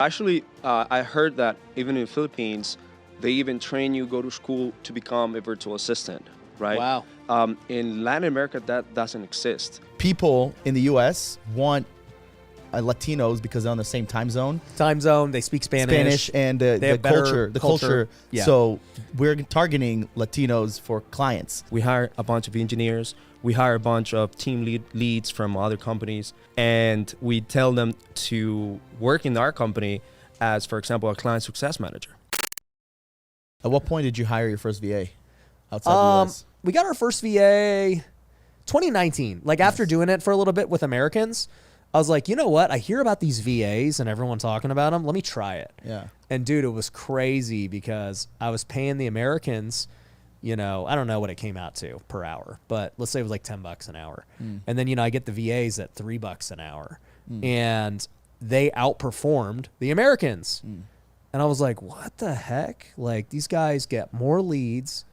Actually, I heard that even in the Philippines, they even train you, go to school to become a virtual assistant, right? Wow. In Latin America, that doesn't exist. People in the U.S. want Latinos because they're on the same time zone. Time zone. They speak Spanish. And They the have better culture. The culture. culture. Yeah. So we're targeting Latinos for clients. We hire a bunch of engineers. We hire a bunch of team leads from other companies, and we tell them to work in our company as, for example, a client success manager. At what point did you hire your first VA outside the U.S.? We got our first VA 2019. Like after doing it for a little bit with Americans, I was like, you know what? I hear about these VAs and everyone talking about them. Let me try it. Yeah. And dude, it was crazy because I was paying the Americans, I don't know what it came out to per hour, but let's say it was like $10 an hour. And then, I get the VAs at $3 an hour and they outperformed the Americans. And I was like, what the heck? Like these guys get more leads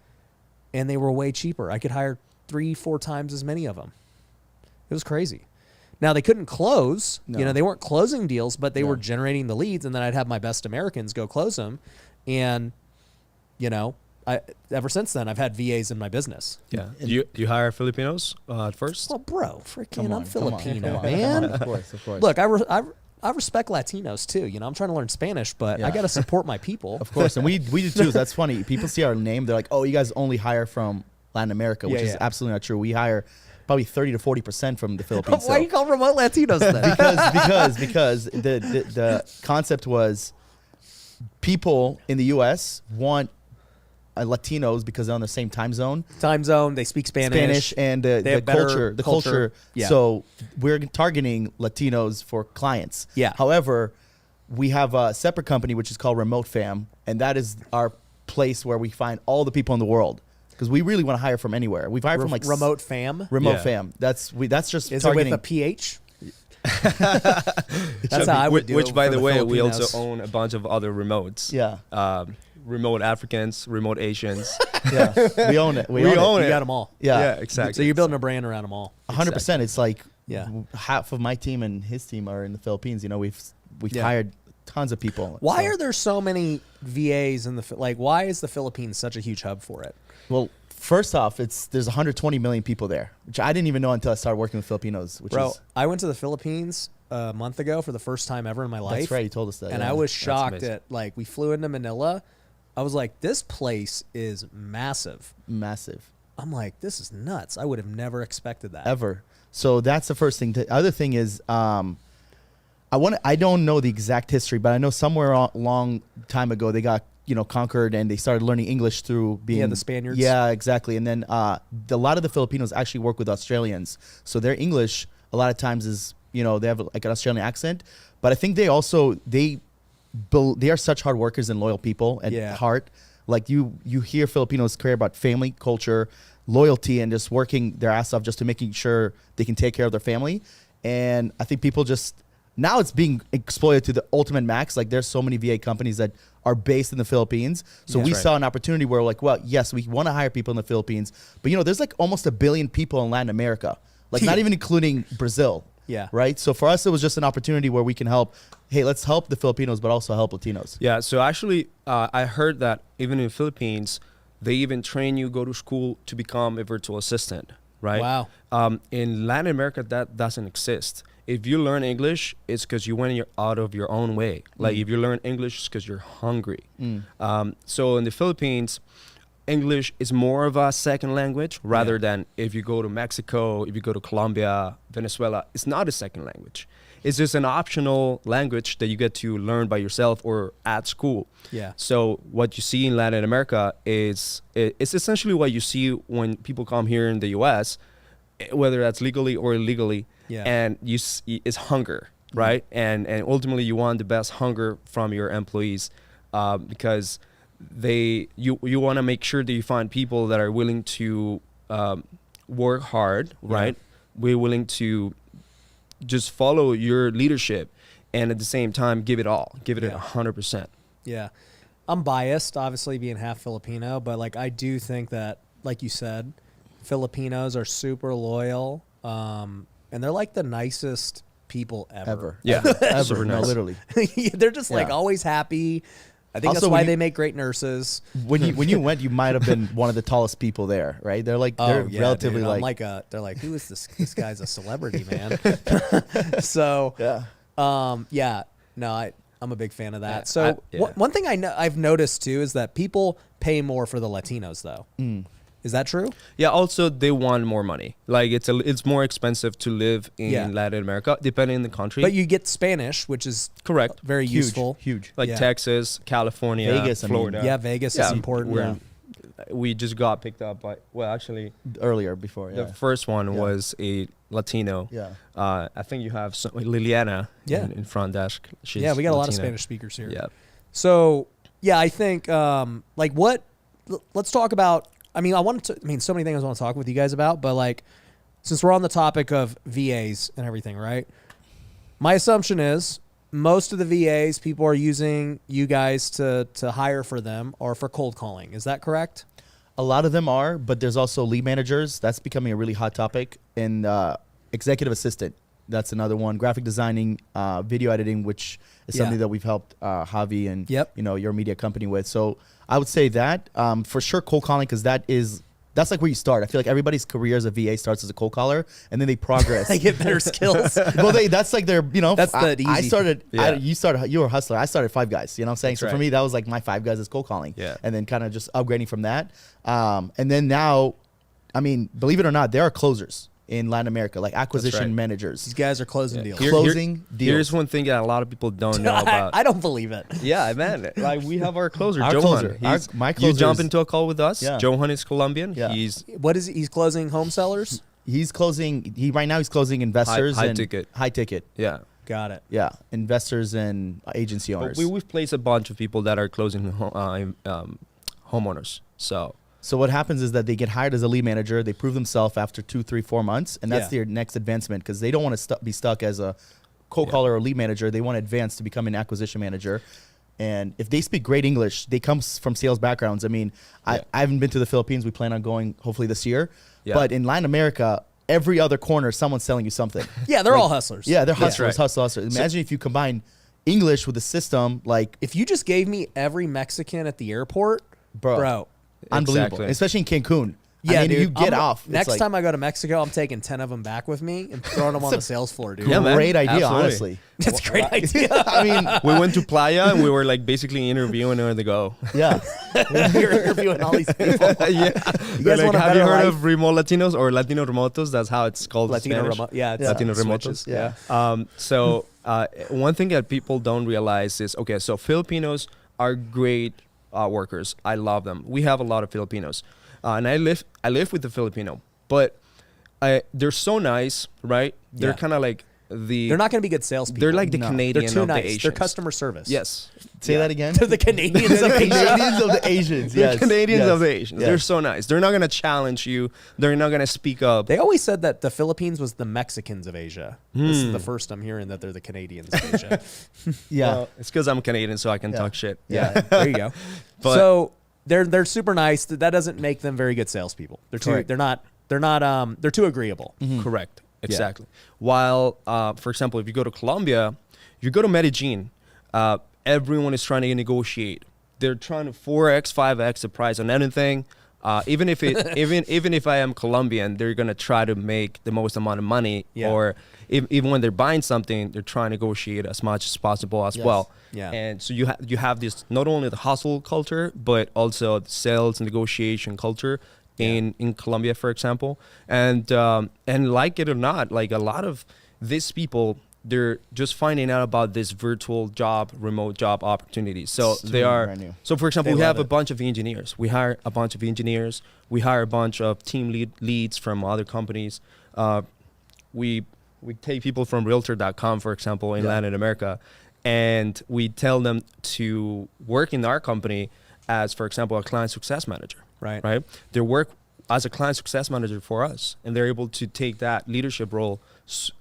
and they were way cheaper. I could hire 3-4 times as many of them. It was crazy. Now they couldn't close, No. They weren't closing deals, but they were generating the leads, and then I'd have my best Americans go close them. And, ever since then, I've had VAs in my business. Yeah. Do you hire Filipinos at first? Well, bro, freaking, I'm Come Filipino, on. man. Of course. Look, I respect Latinos too. I'm trying to learn Spanish, but I got to support my people. Of course, and we do too. That's funny. People see our name, they're like, "Oh, you guys only hire from Latin America," which is absolutely not true. We hire probably 30 to 40% from the Philippines. Why you call remote Latinos then? because the concept was people in the U.S. want Latinos because they're on the same time zone. Time zone. They speak Spanish. And They the have better culture. The culture. Yeah. So we're targeting Latinos for clients. Yeah. However, we have a separate company which is called Remote Fam, and that is our place where we find all the people in the world because we really want to hire from anywhere. We've hired from like Remote Fam. Remote Yeah. Fam. That's just Is targeting. it with a PH? That's how I would do it. Which, by for the way, we Filipinos. also own a bunch of other remotes. Yeah. Remote Africans, remote Asians. Yeah. We own it. We We own own You it. got them all. Yeah. Yeah, exactly. So you're building a brand around them all. 100%. It's like Yeah. half of my team and his team are in the Philippines. We've Yeah. hired tons of people. Why So- are there so many VAs in why is the Philippines such a huge hub for it? Well, first off, there's 120 million people there, which I didn't even know until I started working with Filipinos. Which Bro, is I went to the Philippines a month ago for the first time ever in my life. that's right. You told us that. And yeah. I was shocked amazing. at, we flew into Manila. I was like, this place is massive. massive I'm like, this is nuts. I would have never expected that. ever. So that's the first thing. The other thing is, I don't know the exact history, but I know somewhere a long time ago they got conquered and they started learning English through being the Spaniards. Yeah, exactly. And then a lot of the Filipinos actually work with Australians, so their English a lot of times is they have like an Australian accent, but I think they are such hard workers and loyal people at heart. Like you hear Filipinos care about family, culture, loyalty, and just working their ass off just to making sure they can take care of their family. And I think people now it's being exploited to the ultimate max. Like there's so many VA companies that are based in the Philippines. So we saw an opportunity where yes, we want to hire people in the Philippines, but there's like almost 1 billion people in Latin America, like not even including Brazil. Yeah. Right. So for us, it was just an opportunity where we can help. Hey, let's help the Filipinos, but also help Latinos. Yeah. So actually, I heard that even in the Philippines, they even train you, go to school to become a virtual assistant, right? Wow. In Latin America, that doesn't exist. If you learn English, it's because you went out of your own way. Like if you learn English, it's because you're hungry. So in the Philippines, English is more of a second language rather than if you go to Mexico, if you go to Colombia, Venezuela, it's not a second language. It's just an optional language that you get to learn by yourself or at school. Yeah. So what you see in Latin America it's essentially what you see when people come here in the US, whether that's legally or illegally. Yeah. And it's hunger, right? And ultimately you want the best hunger from your employees because you want to make sure that you find people that are willing to work hard, right? We're willing to just follow your leadership and at the same time give it 100%. Yeah. I'm biased, obviously being half Filipino, but I do think that, like you said, Filipinos are super loyal. And they're like the nicest people ever. Yeah. ever. Super No, nice. literally. They're just like Yeah. always happy. I think Also, that's why when you- they make great nurses. When you went, you might have been one of the tallest people there, right? They're like they're relatively dude. I'm like they're like, who is this? This guy's a celebrity, man. So yeah. no, I'm a big fan of that. Yeah, So yeah. one thing I've noticed too is that people pay more for the Latinos though. Is that true? Yeah. Also, they want more money. Like it's more expensive to live in Yeah. Latin America, depending on the country. But you get Spanish, which is correct. very useful. Huge. Like Yeah. Texas, California, Vegas, I mean. Florida. Yeah, Vegas is important. we're- We just got picked up by. Well, actually, Earlier before, yeah. the first one Yeah. was a Latino. Yeah. I think you have some, Liliana. Yeah. In front desk. She's Yeah, we got a lot of Latina. Spanish speakers here. Yeah. So yeah, I think like what. Let's talk about. I mean, so many things I want to talk with you guys about, but like, since we're on the topic of VAs and everything, right? My assumption is most of the VAs people are using you guys to hire for them or for cold calling. Is that correct? A lot of them are, but there's also lead managers. That's becoming a really hot topic. And executive assistant. That's another one. Graphic designing, video editing, which is Yeah. something that we've helped Javi and Yep. your media company with. So I would say that for sure cold calling, because that's like where you start. I feel like everybody's career as a VA starts as a cold caller, and then they progress. They get better skills. Well, that's like their, That's the I easy- started, Yeah. you were a hustler. I started Five Guys, you know what I'm saying? That's So for right. me, that was like my Five Guys is cold calling. Yeah. And then kind of just upgrading from that. And then now, I mean, believe it or not, there are closers in Latin America, like acquisition right. managers. These guys are closing deals. Closing deals. Here's one thing that a lot of people don't know about. I don't believe it. Yeah, man. Like we have our closer, Our Johan. closer. My You closer jump is- into a call with us. Yeah. Johan is Colombian. Yeah. He's What is he? He's closing home sellers? He's closing. Right now he's closing investors High and ticket. high ticket. yeah. Got it. Yeah, investors and agency But owners. we've placed a bunch of people that are closing homeowners. So what happens is that they get hired as a lead manager. They prove themselves after 2, 3, 4 months, and that's Yeah. their next advancement because they don't want to be stuck as a cold Yeah. caller or lead manager. They want to advance to become an acquisition manager. And if they speak great English, they come from sales backgrounds. I mean, Yeah. I haven't been to the Philippines. We plan on going hopefully this year. Yeah. But in Latin America, every other corner, someone's selling you something. Yeah, they're all hustlers. Yeah, they're That's hustlers, right. hustlers. Imagine if you combine English with a system like, If you just gave me every Mexican at the airport, bro. Unbelievable, Exactly. especially in Cancun. Yeah, I mean, dude, you get I'm- off. It's Next like, time I go to Mexico, I'm taking 10 of them back with me and throwing them on the sales floor, dude. Yeah, man. great idea, Absolutely. honestly. That's a great idea. I mean, we went to Playa and we were like basically interviewing where to go. yeah, You're interviewing all these people. Yeah. You They're guys like, want a have you better heard life? of remote Latinos or Latino remotos? That's how it's called. in Latino Spanish. remote. Yeah, it's Latino switches. remotos. Yeah. So one thing that people don't realize is, okay, so Filipinos are great workers. I love them. We have a lot of Filipinos, and I live with the Filipino, but they're so nice, right? They're Yeah. kind of like They're not going to be good salespeople. They're like the No. Canadian They're too of the nice. Asians. They're customer service. Yes. say Yeah. that again. They're the Canadians of The Asia. Canadians of the Asians. They're Yes. Canadians yes, of the Asians. yes. They're so nice. They're not gonna challenge you. They're not gonna speak up. They always said that the Philippines was the Mexicans of Asia. This is the first I'm hearing that they're the Canadians of Asia. Yeah. Well, it's because I'm Canadian, so I can Yeah. talk shit. Yeah. There you go. But- So they're super nice. That doesn't make them very good salespeople. They're too. Correct. They're too agreeable. Correct. Exactly. While, for example, if you go to Colombia, you go to Medellin, everyone is trying to negotiate. They're trying to 4x, 5x the price on anything. Even if I am Colombian, they're gonna try to make the most amount of money. Yeah. Or even when they're buying something, they're trying to negotiate as much as possible as Yes. well. Yeah. And so you have this not only the hustle culture, but also the sales and negotiation culture in Colombia, for example. And like it or not, like a lot of these people, they're just finding out about this virtual job, remote job opportunities. So It's they really are. brand new. So for example, They we have love a it. bunch of engineers. We hire a bunch of engineers. We hire a bunch of team leads from other companies. We take people from Realtor.com, for example, in Yeah. Latin America, and we tell them to work in our company as, for example, a client success manager. Right. Right. They work as a client success manager for us, and they're able to take that leadership role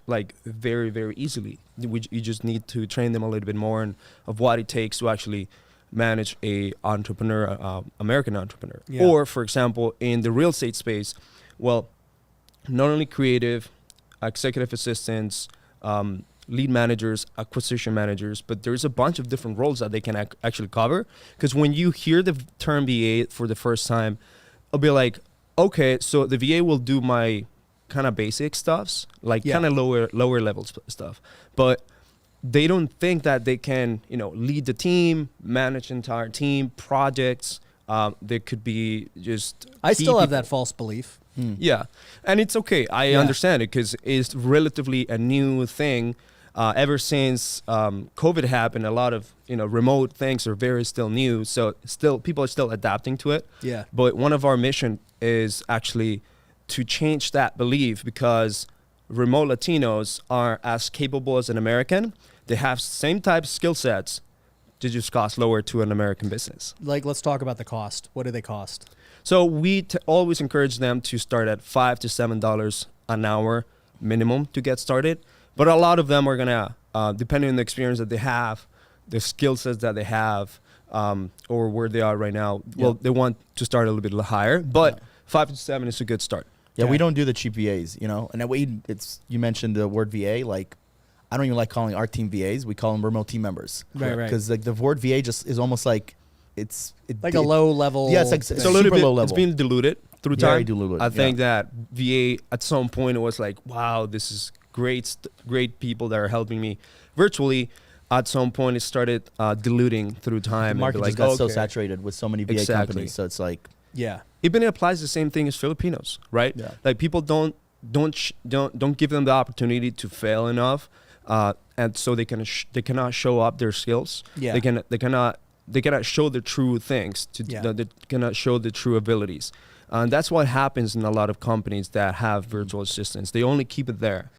like very, very easily. You just need to train them a little bit more of what it takes to actually manage a entrepreneur, American entrepreneur. Yeah. Or, for example, in the real estate space, well, not only creative, executive assistants, lead managers, acquisition managers, but there's a bunch of different roles that they can actually cover. Because when you hear the term VA for the first time, I'll be like, okay, so the VA will do my kind of basic stuffs, like kind of lower level stuff, but they don't think that they can, lead the team, manage the entire team, projects. There could be just. I still have people. that false belief. Yeah, and it's okay. I understand it because it's relatively a new thing. Ever since COVID happened, a lot of remote things are very still new. So still people are still adapting to it. Yeah. But one of our mission is actually to change that belief, because remote Latinos are as capable as an American. They have same type of skill sets. They just cost lower to an American business. Like, let's talk about the cost. What do they cost? So we always encourage them to start at $5 to $7 an hour minimum to get started. But a lot of them are gonna, depending on the experience that they have, the skill sets that they have, or where they are right now, well, they want to start a little bit higher. But 5 to 7 is a good start. Yeah, we don't do the cheap VAs, and you mentioned the word VA, like, I don't even like calling our team VAs. We call them remote team members. Right. Because like the word VA just is almost like it's a low level. Yeah, it's like It's a super little bit. low level. It's been diluted through Very time. diluted, I think that VA at some point it was like, wow, this is great people that are helping me virtually. At some point, it started diluting through time. The market and be just like, got so okay. saturated with so many VA Exactly. companies, so it's like Yeah. Even it applies the same thing as Filipinos, right? Yeah. Like people don't give them the opportunity to fail enough, and so they cannot show up their skills. Yeah. They cannot show the true things. Yeah. They cannot show the true abilities, and that's what happens in a lot of companies that have virtual assistants. They only keep it there.